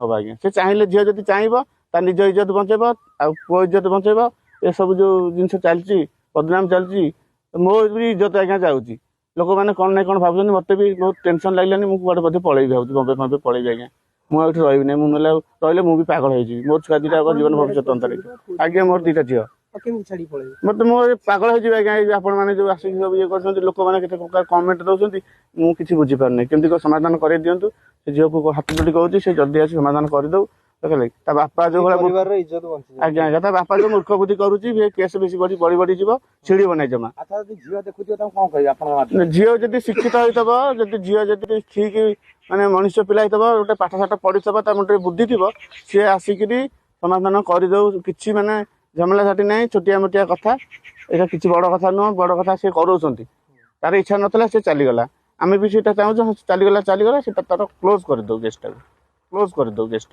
ହବ ଆଜ୍ଞା। ସେ ଚାହିଁଲେ ଝିଅ ଯଦି ଚାହିଁବ ତା ନିଜ ଇଜ୍ଜତ ବଞ୍ଚେଇବ ଆଉ ପୁଅ ଇଜ୍ଜତ ବଞ୍ଚେଇବ। ଏସବୁ ଯୋଉ ଜିନିଷ ଚାଲିଛି ବଦନାମ ଚାଲିଛି ମୋ ବି ଇଜ୍ଜତ ଆଜ୍ଞା ଯାଉଛି। ଲୋକମାନେ କ'ଣ ନାହିଁ କ'ଣ ଭାବୁଛନ୍ତି। ମତେ ବି ବହୁତ ଟେନସନ ଲାଗିଲାନି। ମୁଁ କୁଆଡେ ବୋଧେ ପଳେଇବି ଭାବୁଛି ବମ୍ବେ ଫମ୍ବେ ପଳେଇବି ଆଜ୍ଞା। ମୁଁ ଆଉ ଏଠି ରହିବିନି। ମୁଁ ନହେଲେ ରହିଲେ ମୁଁ ବି ପାଗଳ ହେଇଯିବି। ମୋ ଛୁଆ ଦିଟା ଜୀବନ ଭବିଷ୍ୟତ ଅନ୍ତରେ ଆଜ୍ଞା। ମୋର 2ଟା ଝିଅ ମତେ ମୁଁ ପାଗଳ ହେଇଯିବି ଆଜ୍ଞା। ଏଇ ଆପଣ ମାନେ ଯୋଉ ଆସିକି ସବୁ ଇଏ କରୁଛନ୍ତି ଲୋକମାନେ କେତେ ପ୍ରକାର କମେଣ୍ଟ ଦଉଛନ୍ତି ମୁଁ କିଛି ବୁଝିପାରୁନି। କେମିତି କ'ଣ ସମାଧାନ କରେଇ ଦିଅନ୍ତୁ। ସେ ଝିଅକୁ ହାତ ଯୋଡି କହୁଛି ସେ ଜଲ୍ଦି ଆସି ସମାଧାନ କରିଦଉ। ତା ବାପା ଯୋଉ ଆଜ୍ଞା ଆଜ୍ଞା ତା ବାପା ଯୋଉ ମୂର୍ଖ ବୁଦ୍ଧି କରୁଛି କେସ୍ ବେଶୀ ବଢି ବଢି ଯିବ ଛିଡିବ ନାହିଁ ଜମା। ଝିଅ ଯଦି ଶିକ୍ଷିତ ହେଇଥିବ ଯଦି ଝିଅ ଯଦି ଠିକ ମାନେ ମଣିଷ ପିଲା ହେଇଥିବ ଗୋଟେ ପାଠ ସାଠ ପଢିଥିବ ତା ମୁଣ୍ଡରେ ବୁଦ୍ଧି ଥିବ ସିଏ ଆସିକିରି ସମାଧାନ କରିଦଉ। କିଛି ମାନେ ଝାମେଲା ଝାଟି ନାହିଁ। ଛୋଟିଆ ମୋଟିଆ କଥା ଏଇଟା କିଛି ବଡ କଥା ନୁହଁ। ବଡ କଥା ସେ କରଉଛନ୍ତି। ତାର ଇଚ୍ଛା ନଥିଲା ସେ ଚାଲିଗଲା। ଆମେ ବି ସେଇଟା ଚାହୁଁଛୁ ଚାଲିଗଲା ସେଟା ତାର କ୍ଲୋଜ କରିଦଉ କେସଟାକୁ କ୍ଲୋଜ କରିଦଉ କେସଟା।